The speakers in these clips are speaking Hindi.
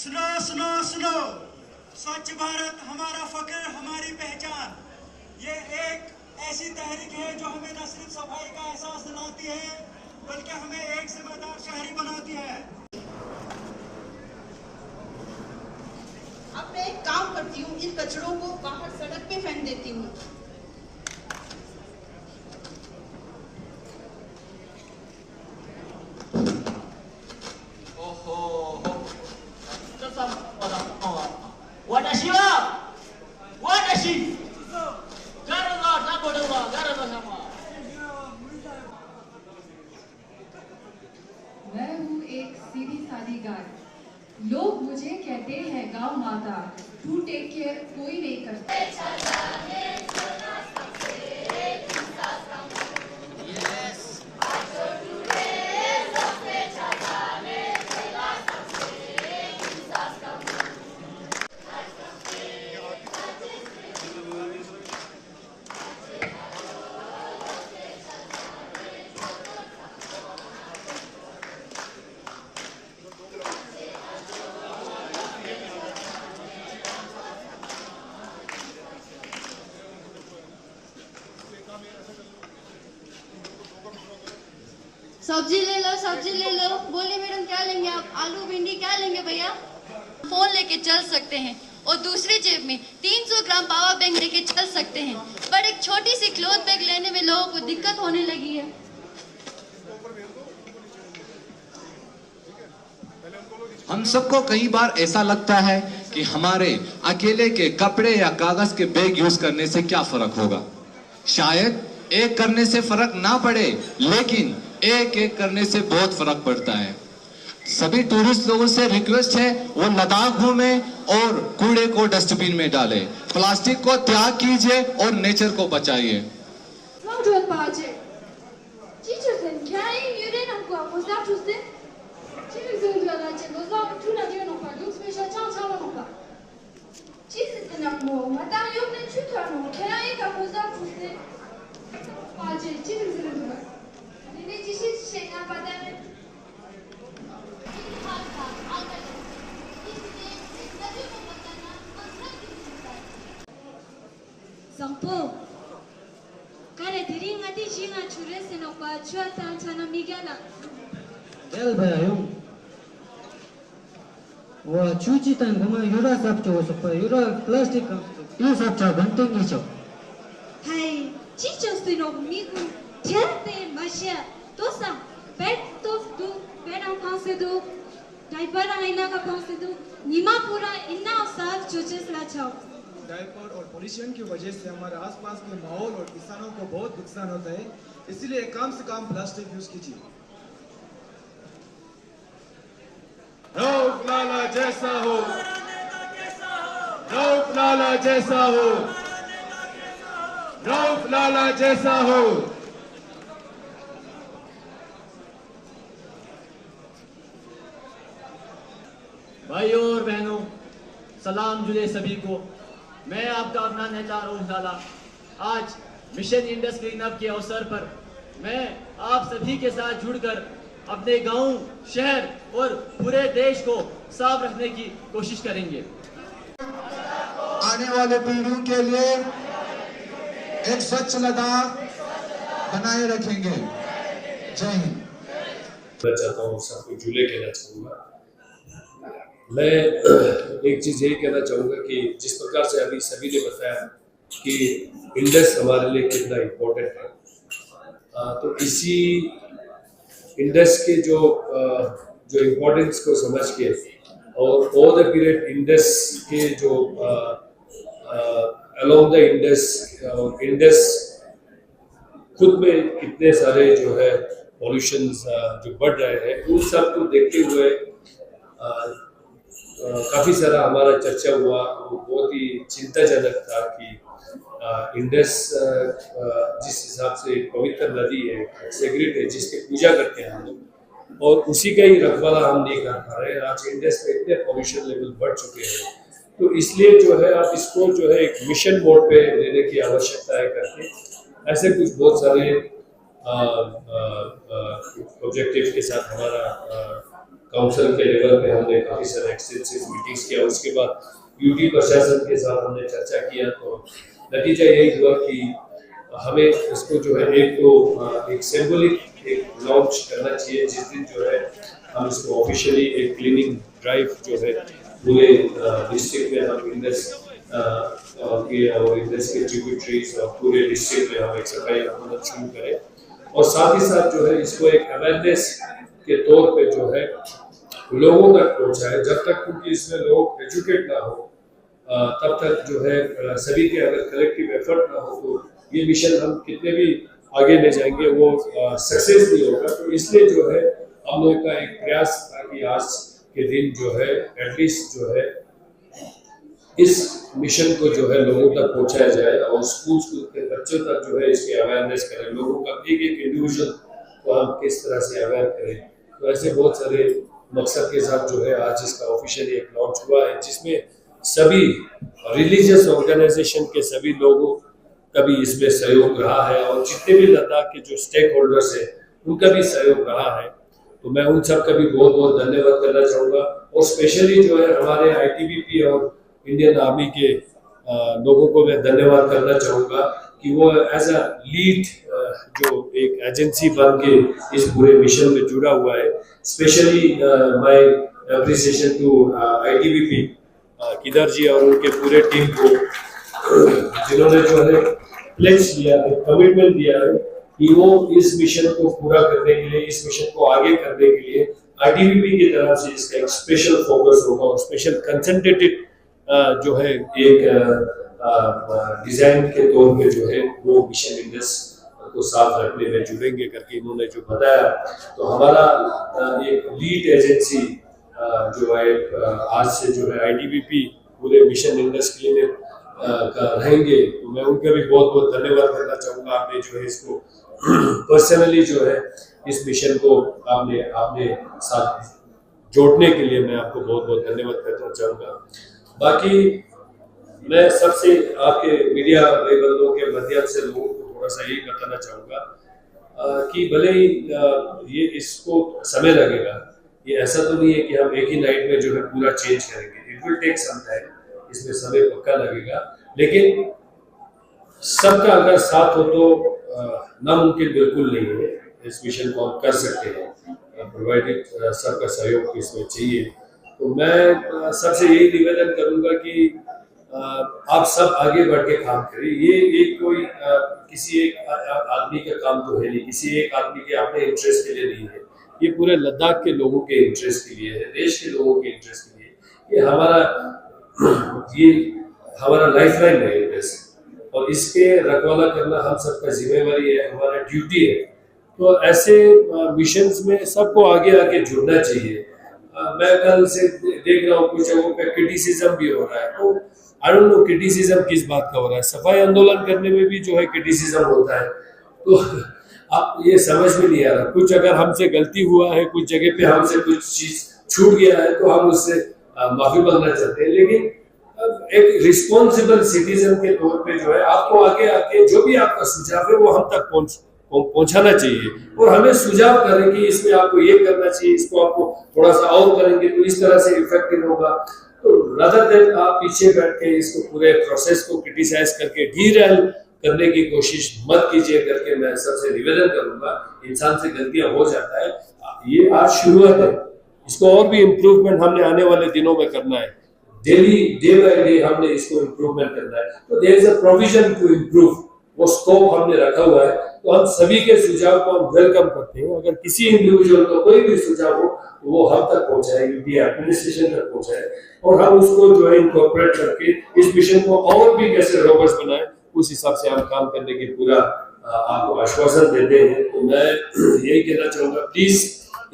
सुनो सुनो सुनो, स्वच्छ भारत हमारा फख्र, हमारी पहचान। ये एक ऐसी तहरीक है जो हमें न सिर्फ सफाई का एहसास दिलाती है, बल्कि हमें एक जिम्मेदार शहरी बनाती है। अब मैं एक काम करती हूँ, इन कचड़ों को बाहर सड़क पे फेंक देती हूँ। मैं हूँ एक सीधी सादी गाय, लोग मुझे कहते हैं गाँव माता। टू टेक केयर कोई नहीं करता। सब्जी ले लो, सब्जी ले लो। बोलिए मैडम, क्या लेंगे आप? आलू भिंडी क्या लेंगे भैया? फोन लेके चल सकते हैं और दूसरी जेब में 300 ग्राम पावर बैंक लेके चल सकते हैं, पर एक छोटी सी क्लॉथ बैग लेने में लोगों को दिक्कत होने लगी है। हम सबको कई बार ऐसा लगता है कि हमारे अकेले के कपड़े या कागज के बैग यूज करने से क्या फर्क होगा। शायद एक करने से फर्क ना पड़े, लेकिन एक एक करने से बहुत फर्क पड़ता है। सभी टूरिस्ट लोगों से रिक्वेस्ट है वो लद्दाख घूमे और कूड़े को डस्टबिन में डालें, प्लास्टिक को त्याग कीजिए और नेचर को बचाइए। Sampo, kare diri ngati jinga chure senopa chua tan chana migana. Del bayayong. Wa chuchi tan gama yura sap cho sopa yura plastic yu sap cha ganting ni cho. Hai, chichos tino migu terte masya. Tosa, pet tof du, penam panse du, diaper aina ka panse du, nima pura inna saaf chuches la chao. Diaper और पोल्यूशन की वजह से हमारे आसपास के माहौल और किसानों को बहुत नुकसान होता है, इसलिए कम से कम प्लास्टिक यूज कीजिए। रऊफ लाला जैसा हो, रऊफ लाला जैसा हो, रऊफ लाला जैसा हो। भाइयों और बहनों, सलाम जुले सभी को। मैं आपका अपना नेता रऊफ लाला आज मिशन इंडस क्लीन अप के अवसर पर मैं आप सभी के साथ जुड़कर अपने गांव, शहर और पूरे देश को साफ रखने की कोशिश करेंगे। आने वाले पीढ़ियों के लिए एक स्वच्छ लद्दाख बनाए रखेंगे। जय हिंद। मैं चाहता हूँ सबको जुले कहना चाहूँगा। मैं एक चीज़ यही कहना चाहूँगा कि जिस प्रकार से अभी सभी ने बताया कि इंडस हमारे लिए कितना इम्पोर्टेंट है, तो इसी इंडस के जो इम्पोर्टेंस को समझ के और ओवर द पीरियड इंडस के जो अलोंग द इंडस और इंडस खुद में कितने सारे जो है पॉल्यूशंस जो बढ़ रहे हैं, उन सब को देखते हुए काफ़ी सारा हमारा चर्चा हुआ। वो बहुत ही चिंताजनक था कि इंडस जिस हिसाब से पवित्र नदी है, सेक्रेट है, जिसकी पूजा करते हैं हम लोग, और उसी का ही रखवाला हम नहीं कर पा रहे हैं। आज इंडस में इतने पॉल्यूशन लेवल बढ़ चुके हैं, तो इसलिए जो है आप इसको जो है एक मिशन मोड पे लेने की आवश्यकता है करके ऐसे कुछ बहुत सारे ऑब्जेक्टिव के साथ हमारा काउंसिल के लेवल पे हमने काफ़ी सारे एक्सटेंसिव मीटिंग्स किया। उसके बाद यूटी प्रशासन के साथ हमने चर्चा किया, तो नतीजा यही हुआ कि हमें इसको जो है एक सिंबॉलिक एक लॉन्च करना चाहिए, जिस दिन जो है हम इसको ऑफिशियली एक क्लीनिंग ड्राइव जो है पूरे डिस्ट्रिक्ट में हम इंडस और इंडस के ट्रिब्यूटरीज और पूरे डिस्ट्रिक्ट में हम एक सफाई अभियान शुरू करें। और साथ ही साथ जो है इसको एक अवेयरनेस के तौर पे जो है लोगों तक पहुंचाए। जब तक क्योंकि इसमें लोग एजुकेट ना हो तब तक जो है सभी के अगर कलेक्टिव एफर्ट ना हो तो ये मिशन हम कितने भी आगे ले जाएंगे वो सक्सेस नहीं होगा। तो इसलिए जो है हम लोगों का एक प्रयास था कि आज के दिन जो है एटलीस्ट जो है इस मिशन को जो है लोगों तक पहुंचाया जाए और स्कूल के बच्चों तक जो है इसकी अवेयरनेस करें, लोगों का एक इंडिविजुअल को हम किस तरह से अवेयर करें। तो ऐसे बहुत सारे मकसद के साथ जो है आज इसका ऑफिशियली एक लॉन्च हुआ है, जिसमें सभी रिलीजियस ऑर्गेनाइजेशन के सभी लोगों का भी इसमें सहयोग रहा है और जितने भी लद्दाख के जो स्टेक होल्डर्स है उनका भी सहयोग रहा है। तो मैं उन सब का भी बहुत बहुत धन्यवाद करना चाहूँगा और स्पेशली जो है हमारे ITBP और इंडियन आर्मी के लोगों को मैं धन्यवाद करना चाहूँगा कि वो एज अ लीड जो एक एजेंसी बन के इस पूरे मिशन में जुड़ा हुआ है। Specially my appreciation to ITBP Kidar ji और उनके पूरे टीम को, जिन्होंने जो है प्लेज लिया है, कमिटमेंट दिया है कि वो इस मिशन को पूरा करने के लिए, इस मिशन को आगे करने के लिए ITBP की तरफ से इसका एक स्पेशल फोकस होगा और स्पेशल कंसंट्रेटेड जो है एक डिजाइन के तौर पे जो है वो मिशन इंडस को साफ रखने में जुड़ेंगे करके इन्होंने जो बताया। तो हमारा एक लीड एजेंसी जो है आज से जो है ITBP पूरे मिशन इंडस के लिए का रहेंगे। तो मैं उनका भी बहुत बहुत धन्यवाद करना चाहूँगा। आपने जो है इसको पर्सनली जो है इस मिशन को आपने साथ जोड़ने के लिए मैं आपको बहुत बहुत धन्यवाद करना चाहूँगा। बाकी मैं सबसे आपके मीडिया भाई बंधुओं के माध्यम से लोगों को थोड़ा सा यही बताना चाहूँगा कि भले ही ये इसको समय लगेगा, ये ऐसा तो नहीं है कि हम एक ही नाइट में जो है पूरा चेंज करेंगे। It will take some time, इसमें समय पक्का लगेगा, लेकिन सबका अगर साथ हो तो नामुमकिन बिल्कुल नहीं है। इस मिशन को हम कर सकते हैं, प्रोवाइडेड सबका सहयोग इसमें चाहिए। तो मैं सबसे यही निवेदन करूंगा कि आप सब आगे बढ़ के काम करें। ये एक कोई किसी एक आदमी का काम तो है नहीं, किसी एक आदमी के अपने इंटरेस्ट के लिए नहीं है, ये पूरे लद्दाख के लोगों के इंटरेस्ट के लिए है, देश के लोगों के इंटरेस्ट के लिए। ये हमारा लाइफलाइन है इंडस, और इसके रखवाला करना हम सबका जिम्मेवारी है, हमारा ड्यूटी है। तो ऐसे मिशंस में सबको आगे आके जुड़ना चाहिए। मैं कल से देख रहा हूँ कुछ जगहों पे क्रिटिसिज्म भी हो रहा है, तो आई डोंट नो क्रिटिसिज्म किस बात का हो रहा है। सफाई आंदोलन करने में भी जो है क्रिटिसिज्म होता है, तो अब ये समझ में नहीं आ रहा। कुछ अगर हमसे गलती हुआ है, कुछ जगह पे हमसे कुछ चीज छूट गया है, तो हम उससे माफी मांगना चाहते हैं, लेकिन एक रिस्पॉन्सिबल सिटीजन के तौर पे जो है आपको आगे आके जो भी आपका सुझाव है वो हम तक पहुंचाना चाहिए, और हमें सुझाव करें कि इसमें आपको ये करना चाहिए, इसको आपको थोड़ा सा और करेंगे तो इस तरह से इफेक्टिव होगा। तो रादर देन आप पीछे बैठ के इसको पूरे प्रोसेस को क्रिटिसाइज करके डीरेल करने की कोशिश मत कीजिए करके मैं सबसे निवेदन करूंगा। इंसान से गलतियां हो जाता है, ये आज शुरुआत है, इसको और भी इम्प्रूवमेंट हमने आने वाले दिनों में करना है। डेली डे बाय डे हमने इसको इम्प्रूवमेंट करना है। तो there is a provision to improve, वो स्कोप हमने रखा हुआ है। तो हम सभी के सुझाव को हम वेलकम करते हैं। अगर किसी इंडिविजुअल को कोई भी सुझाव हो तो वो हम तक पहुंचाए, यूपी एडमिनिस्ट्रेशन तक पहुंचाए, और हम उसको जो है इनकॉर्पोरेट करके इस मिशन को और भी कैसे रोबस्ट बनाए, उस हिसाब से हम काम करने की पूरा आपको आश्वासन देते हैं। तो मैं यही कहना चाहूँगा, प्लीज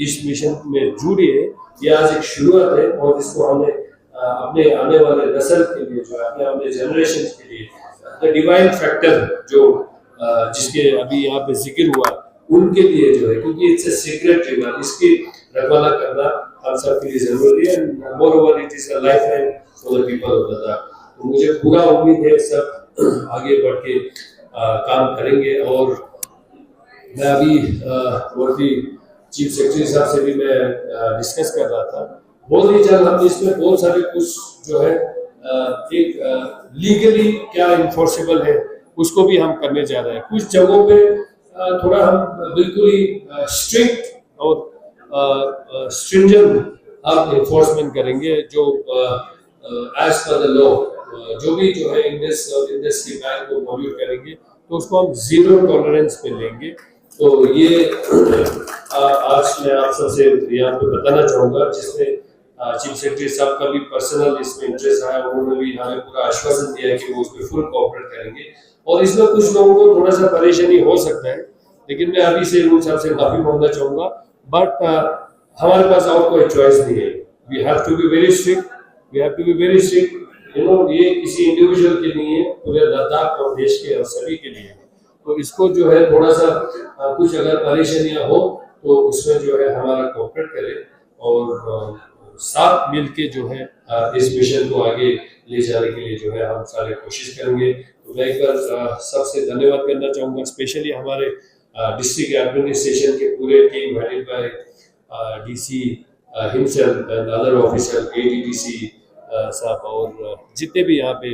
इस मिशन में जुड़िए। ये आज एक शुरुआत है, और इसको हमें अपने आने वाले नस्ल के लिए, जो अपने आने जनरेशन के लिए द डिवाइन फैक्टर जो जिसके अभी यहाँ पे जिक्र हुआ, उनके लिए जो है, क्योंकि इट्स अ सीक्रेट रिवर, इसकी रखवाला करना हम सब के लिए जरूरी है। More over it is a lifeline for the people of Ladakh. तो मुझे पूरा उम्मीद है सब आगे बढ़ के काम करेंगे। और मैं अभी और भी चीफ सेक्रेटरी साहब से भी मैं डिस्कस कर रहा था। बहुत ही जल्द हम इसमें बहुत सारे कुछ जो है एक लीगली क्या इन्फोर्सेबल है उसको भी हम करने जा रहे हैं। कुछ जगहों पे थोड़ा हम बिल्कुल ही स्ट्रिक्ट और स्ट्रिंजेंट हम इन्फोर्समेंट करेंगे, जो एज पर द लॉ जो भी जो है इंडस की बैंक को मॉनिटर करेंगे तो उसको हम जीरो टॉलरेंस पे लेंगे। तो ये आज मैं आप सबसे यहाँ पे बताना चाहूँगा, जिसमें चीफ सेक्रेटरी साहब का भी पर्सनल इसमें इंटरेस्ट आया, उन्होंने भी हमें पूरा आश्वासन दिया है कि वो उसमें फुल कोऑपरेट करेंगे। और इसमें कुछ लोगों को थोड़ा सा परेशानी हो सकता है, लेकिन मैं अभी से उन साहब से माफी मांगना चाहूँगा, बट हमारे पास और कोई चॉइस नहीं है। We have to be very strict, ये किसी इंडिविजुअल के लिए है, पूरे लद्दाख और देश के और सभी के लिए है। तो इसको जो है थोड़ा सा कुछ अगर परेशानियां हो तो उसमें जो है हमारा कोऑपरेट करें और साथ मिलके जो है इस मिशन को आगे ले जाने के लिए जो है हम सारे कोशिश करेंगे। तो मैं एक बार सबसे धन्यवाद करना चाहूँगा, स्पेशली हमारे डिस्ट्रिक्ट एडमिनिस्ट्रेशन के पूरे team headed by DC himself and other officer, ADDC साहब और जितने भी यहाँ पे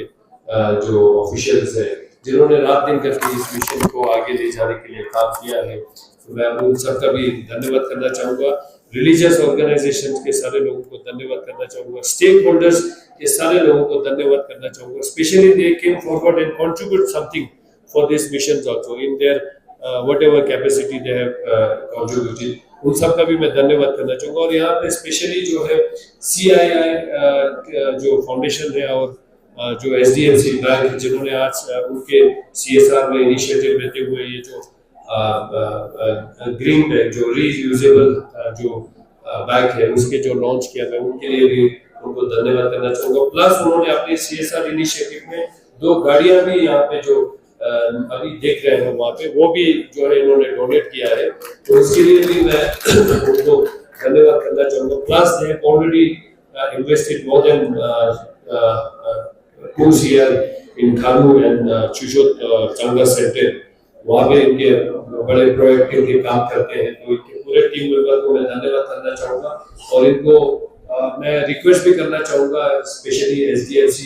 जो ऑफिशियल्स हैं जिन्होंने रात दिन करके इस मिशन को आगे ले जाने के लिए काम किया है, तो मैं उन सबका भी धन्यवाद करना चाहूँगा। रिलीजियस ऑर्गेनाइजेशंस के सारे लोगों को धन्यवाद करना चाहूँगा, स्टेक होल्डर्स के सारे लोगों को धन्यवाद करना चाहूँगा। Specially they came forward and contribute something for this mission also in their whatever capacity they have contributed, उन सब का भी मैं धन्यवाद करना चाहूँगा। और यहाँ पे स्पेशली जो है CII जो फाउंडेशन है और जो SDFC बैंक जिन्होंने आज उनके CSR में इनिशिएटिव लेते हुए ये जो ग्रीन बैग जो रीयूजेबल जो बैग है उसके जो लॉन्च किया था, उनके लिए भी उनको धन्यवाद करना चाहूँगा। प्लस उन्होंने अपने CSR इनिशिएटिव में 2 गाड़ियाँ भी यहाँ पे जो अभी देख रहे हैं वहाँ पे, वो भी जो है इन्होंने डोनेट किया है, तो इसके लिए भी मैं उनको धन्यवाद करना चाहूँगा। Plus they have already invested more than 2 CR इन खानू एंड चुशोत चंगा सेंटर, वहाँ पे इनके बड़े प्रोजेक्ट के काम करते हैं, तो इनके पूरे टीम मेंबर को मैं धन्यवाद करना चाहूँगा। और इनको मैं रिक्वेस्ट भी करना चाहूँगा, स्पेशली SDFC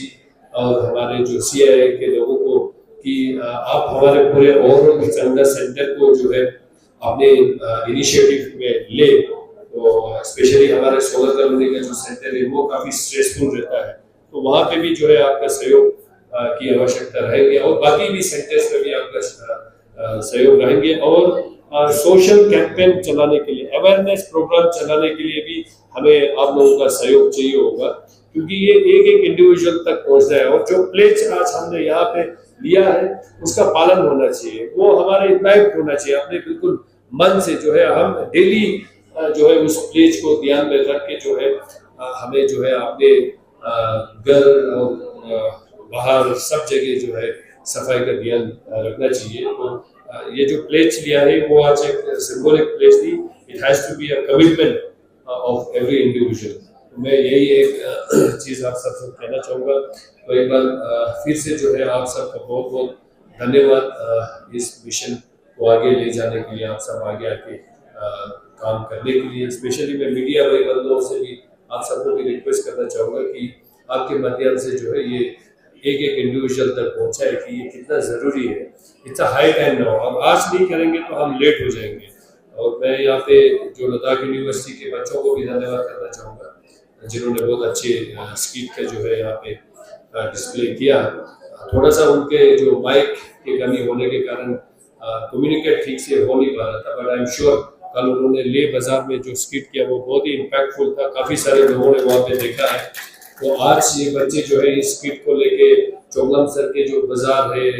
और हमारे जो CII के लोगों को, कि आप हमारे पूरे ओवरऑल चंगा सेंटर को जो है अपने इनिशिएटिव में ले। तो स्पेशली हमारे सोलर कॉलोनी का जो सेंटर है वो काफ़ी स्ट्रेसफुल रहता है, तो वहाँ पे भी जो है आपका सहयोग की आवश्यकता रहेगी और बाकी भी सेंटर्स में भी आपका सहयोग रहेंगे। और सोशल कैंपेन चलाने के लिए, अवेयरनेस प्रोग्राम चलाने के लिए भी हमें आप लोगों का सहयोग चाहिए होगा, क्योंकि ये एक इंडिविजुअल तक पहुँचना है। और जो प्लेज आज हमने यहाँ पे लिया है उसका पालन होना चाहिए, वो हमारा इम्पैक्ट होना चाहिए अपने बिल्कुल मन से, जो है हम डेली जो है उस प्लेज को ध्यान में रख के जो है हमें जो है अपने घर और बाहर सब जगह जो है सफाई का ध्यान रखना चाहिए। तो ये जो प्लेज लिया है वो आज एक सिंबॉलिक प्लेज थी, it has to be a commitment of every individual. मैं यही एक चीज़ आप सबसे कहना चाहूँगा। तो एक बार फिर से जो है आप सबका बहुत बहुत धन्यवाद इस मिशन को आगे ले जाने के लिए, आप सब आगे आके काम करने के लिए। स्पेशली मैं मीडिया भाई बंधुओं से भी आप सबको भी रिक्वेस्ट करना चाहूँगा कि आपके माध्यम से जो है ये एक इंडिविजुअल तक पहुँचा है कि ये कितना ज़रूरी है। It's a high time now, अब आज नहीं करेंगे तो हम लेट हो जाएंगे। और मैं यहाँ पे जो लद्दाख यूनिवर्सिटी के बच्चों को भी धन्यवाद करना चाहूँगा, जिन्होंने बहुत अच्छे स्किट का जो है यहाँ पे डिस्प्ले किया। थोड़ा सा उनके जो माइक की कमी होने के कारण कम्युनिकेट ठीक से हो नहीं पा रहा था, बट आई एम श्योर कल उन्होंने ले बाजार में जो स्किट किया वो बहुत ही इम्पैक्टफुल था, काफ़ी सारे लोगों ने वहाँ पे देखा है। तो आज ये बच्चे जो है इस स्किट को लेके चोगलम सर के जो बाजार है,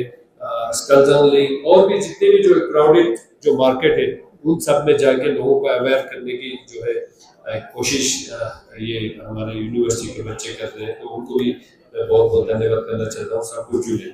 स्कलजंग लेक और भी जितने भी जो क्राउडेड जो मार्केट है उन सब में जाके लोगों को अवेयर करने की जो है कोशिश ये हमारे यूनिवर्सिटी के बच्चे कर रहे हैं। तो उनको भी मैं बहुत बहुत धन्यवाद करना चाहता हूँ। सबको जुड़े।